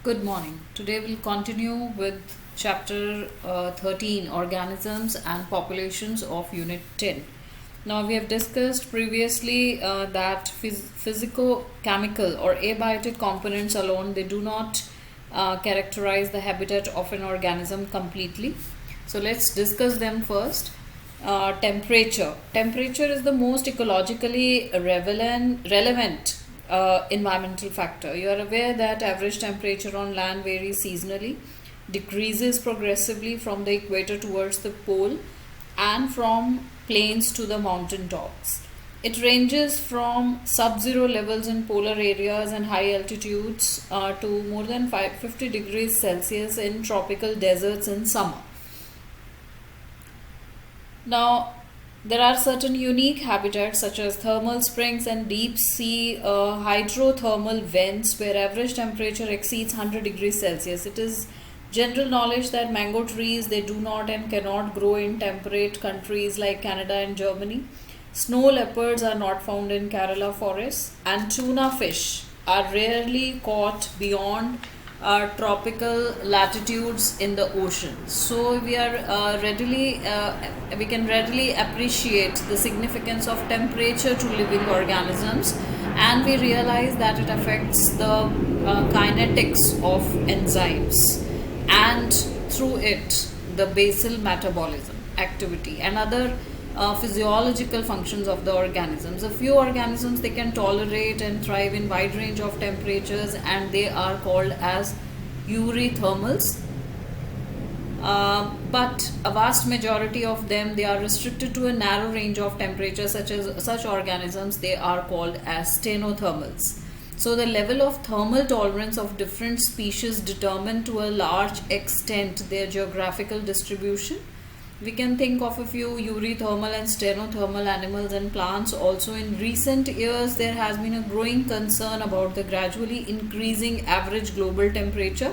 Good morning. Today we'll continue with chapter 13 Organisms and Populations of Unit 10. Now, we have discussed previously that physico-chemical or abiotic components alone, they do not characterize the habitat of an organism completely. So, let's discuss them first. Temperature. Temperature is the most ecologically relevant environmental factor. You are aware that average temperature on land varies seasonally, decreases progressively from the equator towards the pole, and from plains to the mountain tops. It ranges from sub-zero levels in polar areas and high altitudes to more than 50 degrees Celsius in tropical deserts in summer. Now, there are certain unique habitats such as thermal springs and deep sea hydrothermal vents where average temperature exceeds 100 degrees Celsius. It is general knowledge that mango trees, they do not and cannot grow in temperate countries like Canada and Germany. Snow leopards are not found in Kerala forests, and tuna fish are rarely caught beyond tropical latitudes in the ocean. So we can readily appreciate the significance of temperature to living organisms, and we realize that it affects the kinetics of enzymes and through it the basal metabolism activity and other physiological functions of the organisms. A few organisms, they can tolerate and thrive in wide range of temperatures, and they are called as eurythermals. But a vast majority of them, they are restricted to a narrow range of temperatures. Such organisms, they are called as stenothermals. So the level of thermal tolerance of different species determine to a large extent their geographical distribution. We can think of a few eurythermal and stenothermal animals and plants. Also, in recent years, there has been a growing concern about the gradually increasing average global temperature.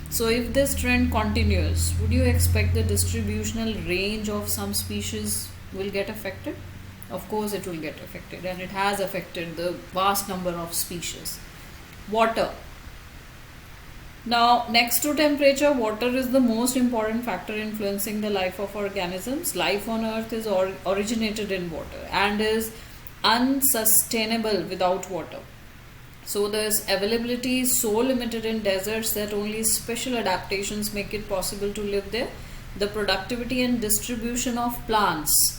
So, if this trend continues, would you expect the distributional range of some species will get affected? Of course, it will get affected, and it has affected the vast number of species. Water. Now, next to temperature, water is the most important factor influencing the life of organisms. Life on earth is originated in water and is unsustainable without water. So, this availability is so limited in deserts that only special adaptations make it possible to live there. The productivity and distribution of plants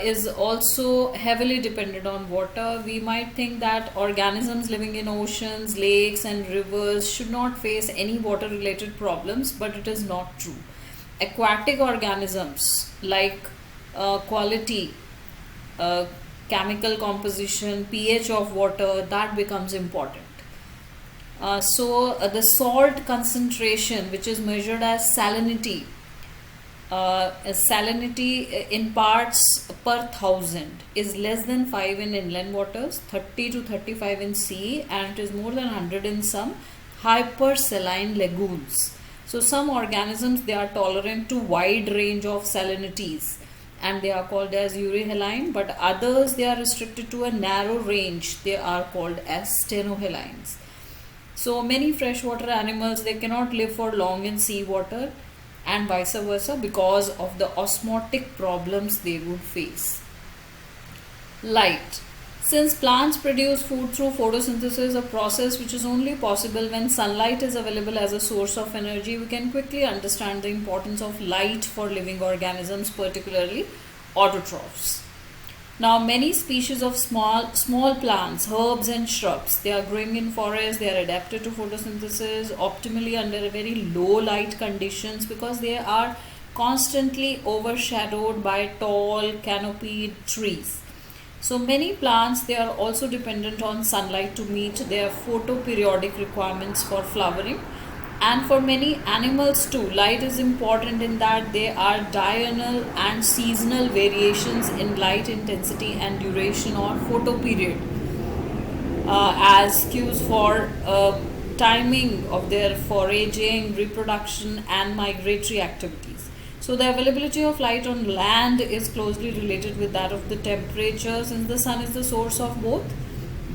is also heavily dependent on water. We might think that organisms living in oceans, lakes, and rivers should not face any water related problems, but it is not true. Aquatic organisms like quality, chemical composition, pH of water, that becomes important. The salt concentration, which is measured as salinity, in parts per thousand, is less than 5 in inland waters, 30 to 35 in sea, and it is more than 100 in some hypersaline lagoons. So some organisms, they are tolerant to wide range of salinities and they are called as euryhaline, but others, they are restricted to a narrow range, they are called as stenohalines. So many freshwater animals, they cannot live for long in seawater, and vice versa, because of the osmotic problems they would face. Light. Since plants produce food through photosynthesis, a process which is only possible when sunlight is available as a source of energy, we can quickly understand the importance of light for living organisms, particularly autotrophs. Now, many species of small plants, herbs and shrubs, they are growing in forests, they are adapted to photosynthesis optimally under very low light conditions because they are constantly overshadowed by tall canopied trees. So many plants, they are also dependent on sunlight to meet their photoperiodic requirements for flowering. And for many animals too, light is important in that there are diurnal and seasonal variations in light intensity and duration or photoperiod as cues for timing of their foraging, reproduction, and migratory activities. So the availability of light on land is closely related with that of the temperature, since the sun is the source of both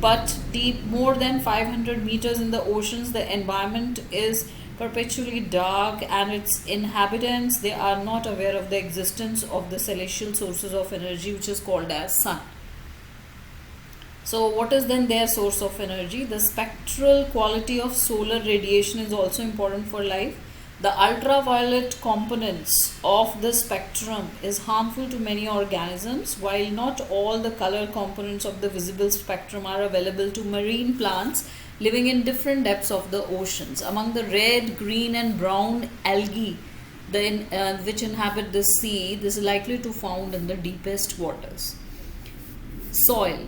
but deep more than 500 meters in the oceans, the environment is perpetually dark, and its inhabitants, they are not aware of the existence of the celestial sources of energy, which is called as sun. So what is then their source of energy? The spectral quality of solar radiation is also important for life. The ultraviolet components of the spectrum is harmful to many organisms, while not all the color components of the visible spectrum are available to marine plants living in different depths of the oceans. Among the red, green and brown algae which inhabit the sea, this is likely to found in the deepest waters. Soil.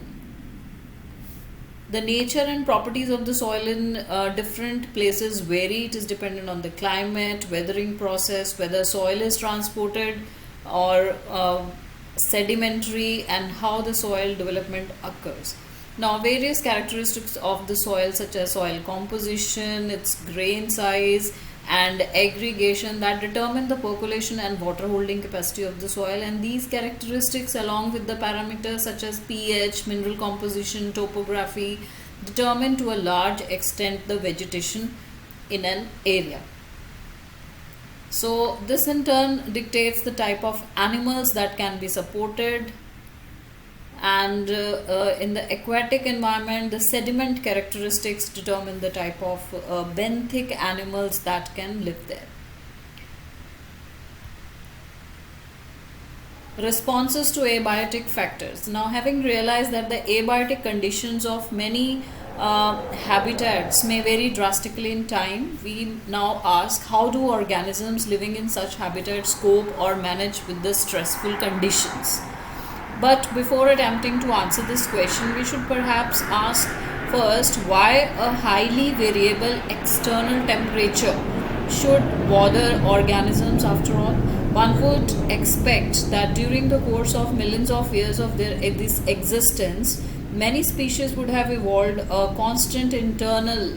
The nature and properties of the soil in different places vary. It is dependent on the climate, weathering process, whether soil is transported or sedimentary, and how the soil development occurs. Now, various characteristics of the soil, such as soil composition, its grain size and aggregation, that determine the percolation and water holding capacity of the soil, and these characteristics along with the parameters such as pH, mineral composition, topography, determine to a large extent the vegetation in an area. So this in turn dictates the type of animals that can be supported, and in the aquatic environment, the sediment characteristics determine the type of benthic animals that can live there. Responses to abiotic factors. Now, having realized that the abiotic conditions of many habitats may vary drastically in time, we now ask, how do organisms living in such habitats cope or manage with the stressful conditions? But before attempting to answer this question, we should perhaps ask first, why a highly variable external temperature should bother organisms after all? One would expect that during the course of millions of years of this existence, many species would have evolved a constant internal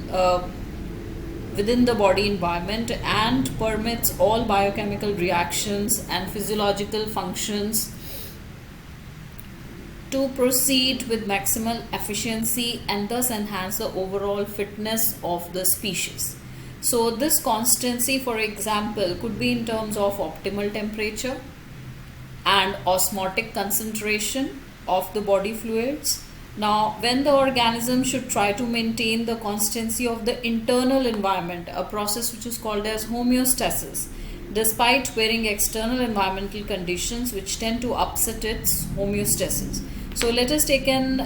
within the body environment and permits all biochemical reactions and physiological functions to proceed with maximal efficiency and thus enhance the overall fitness of the species. So this constancy, for example, could be in terms of optimal temperature and osmotic concentration of the body fluids. Now, when the organism should try to maintain the constancy of the internal environment, a process which is called as homeostasis, despite varying external environmental conditions which tend to upset its homeostasis. So let us take an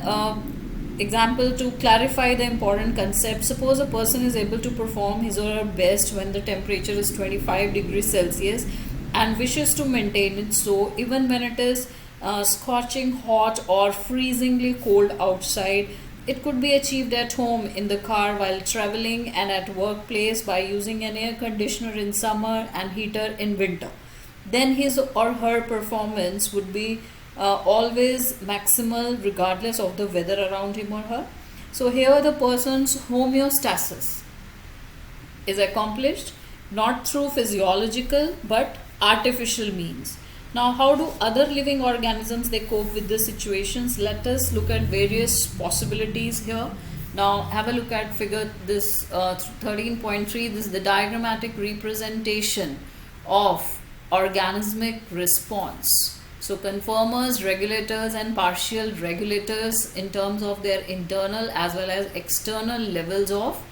example to clarify the important concept. Suppose a person is able to perform his or her best when the temperature is 25 degrees Celsius and wishes to maintain it so even when it is scorching hot or freezingly cold outside. It could be achieved at home, in the car, while traveling, and at workplace by using an air conditioner in summer and heater in winter. Then his or her performance would be always maximal regardless of the weather around him or her. So here the person's homeostasis is accomplished not through physiological but artificial means. Now, how do other living organisms they cope with the situations? Let us look at various possibilities here. Now, have a look at figure this 13.3. This is the diagrammatic representation of organismic response. So, conformers, regulators and partial regulators in terms of their internal as well as external levels of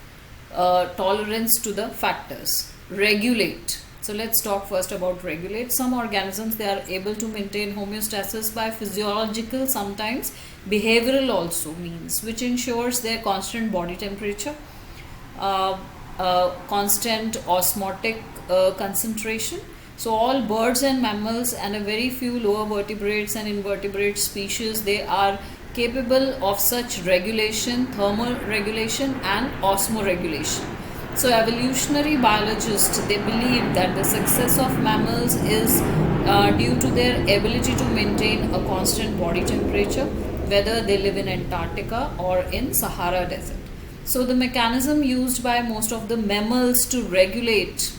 tolerance to the factors. Regulate. So let's talk first about regulate. Some organisms, they are able to maintain homeostasis by physiological, sometimes behavioral also means, which ensures their constant body temperature, constant osmotic concentration. So all birds and mammals and a very few lower vertebrates and invertebrate species, they are capable of such regulation, thermal regulation and osmoregulation. So evolutionary biologists, they believe that the success of mammals is due to their ability to maintain a constant body temperature, whether they live in Antarctica or in Sahara Desert. So the mechanism used by most of the mammals to regulate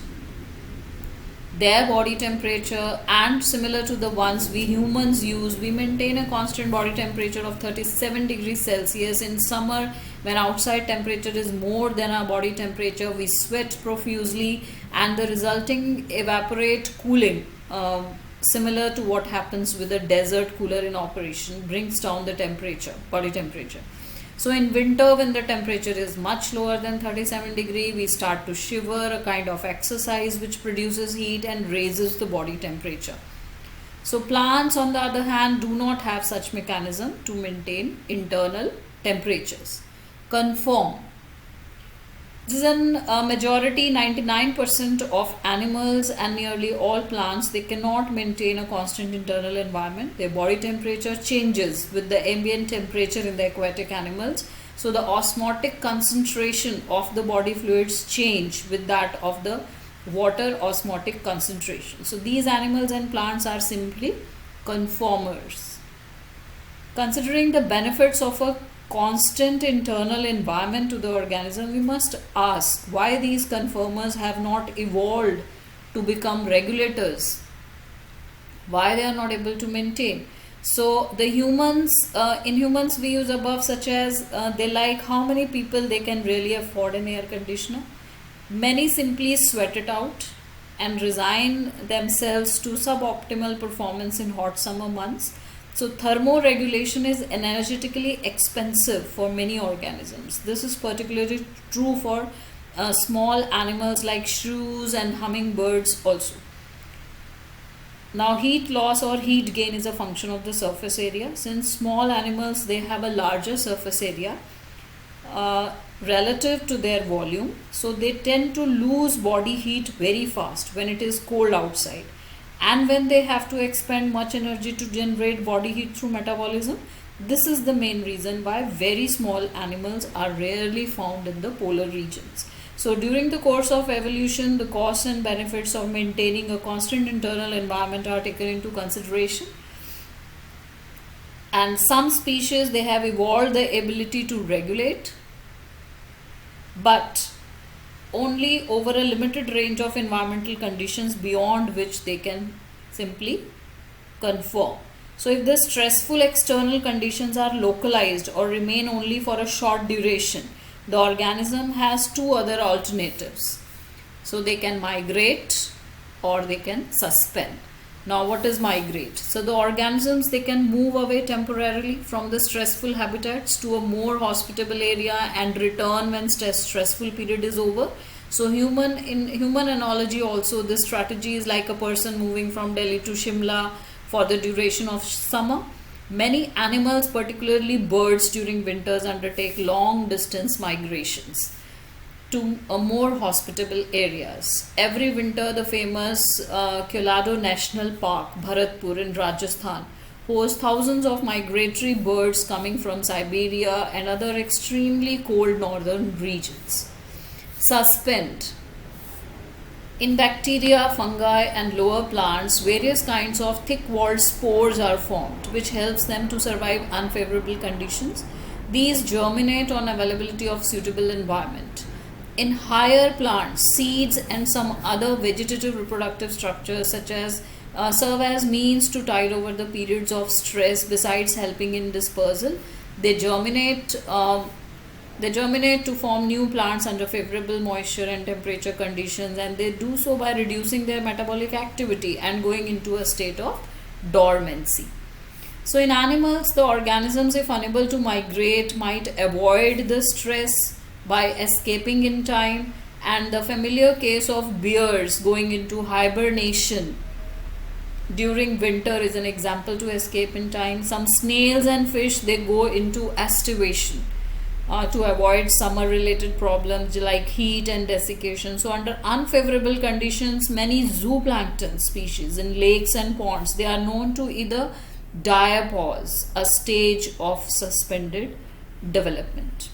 their body temperature, and similar to the ones we humans use, we maintain a constant body temperature of 37 degrees Celsius. In summer, when outside temperature is more than our body temperature, we sweat profusely, and the resulting evaporate cooling, similar to what happens with a desert cooler in operation, brings down the temperature, body temperature. So in winter, when the temperature is much lower than 37 degree, we start to shiver, a kind of exercise which produces heat and raises the body temperature. So plants, on the other hand, do not have such mechanism to maintain internal temperatures. Conform. This is a majority, 99% of animals and nearly all plants, they cannot maintain a constant internal environment. Their body temperature changes with the ambient temperature in the aquatic animals. So the osmotic concentration of the body fluids change with that of the water osmotic concentration. So these animals and plants are simply conformers. Considering the benefits of a constant internal environment to the organism, we must ask why these conformers have not evolved to become regulators, why they are not able to maintain. So the humans, in humans we use above, such as they like how many people they can really afford an air conditioner. Many simply sweat it out and resign themselves to suboptimal performance in hot summer months. So thermoregulation is energetically expensive for many organisms. This is particularly true for small animals like shrews and hummingbirds also. Now heat loss or heat gain is a function of the surface area. Since small animals, they have a larger surface area relative to their volume, so they tend to lose body heat very fast when it is cold outside. And when they have to expend much energy to generate body heat through metabolism, this is the main reason why very small animals are rarely found in the polar regions. So during the course of evolution, the costs and benefits of maintaining a constant internal environment are taken into consideration. And some species, they have evolved the ability to regulate, but only over a limited range of environmental conditions beyond which they can simply conform. So if the stressful external conditions are localized or remain only for a short duration, the organism has two other alternatives. So they can migrate or they can suspend. Now what is migrate? So the organisms, they can move away temporarily from the stressful habitats to a more hospitable area and return when stressful period is over. So in human analogy also, this strategy is like a person moving from Delhi to Shimla for the duration of summer. Many animals, particularly birds, during winters undertake long distance migrations to more hospitable areas. Every winter, the famous Keolado National Park, Bharatpur in Rajasthan, hosts thousands of migratory birds coming from Siberia and other extremely cold northern regions. Suspend. In bacteria, fungi and lower plants, various kinds of thick-walled spores are formed, which helps them to survive unfavorable conditions. These germinate on availability of suitable environment. In higher plants, seeds and some other vegetative reproductive structures such as serve as means to tide over the periods of stress besides helping in dispersal. They germinate to form new plants under favorable moisture and temperature conditions, and they do so by reducing their metabolic activity and going into a state of dormancy. So in animals, the organisms, if unable to migrate, might avoid the stress by escaping in time, and the familiar case of bears going into hibernation during winter is an example to escape in time. Some snails and fish, they go into aestivation to avoid summer related problems like heat and desiccation. So under unfavorable conditions, many zooplankton species in lakes and ponds, they are known to either diapause, a stage of suspended development.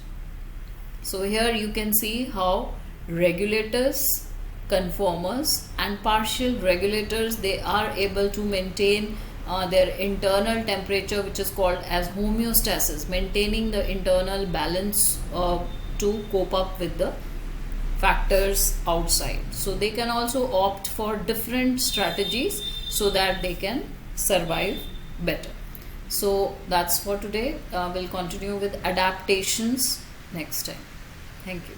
So here you can see how regulators, conformers and partial regulators, they are able to maintain their internal temperature, which is called as homeostasis, maintaining the internal balance to cope up with the factors outside. So they can also opt for different strategies so that they can survive better. So that's for today. We'll continue with adaptations next time. Thank you.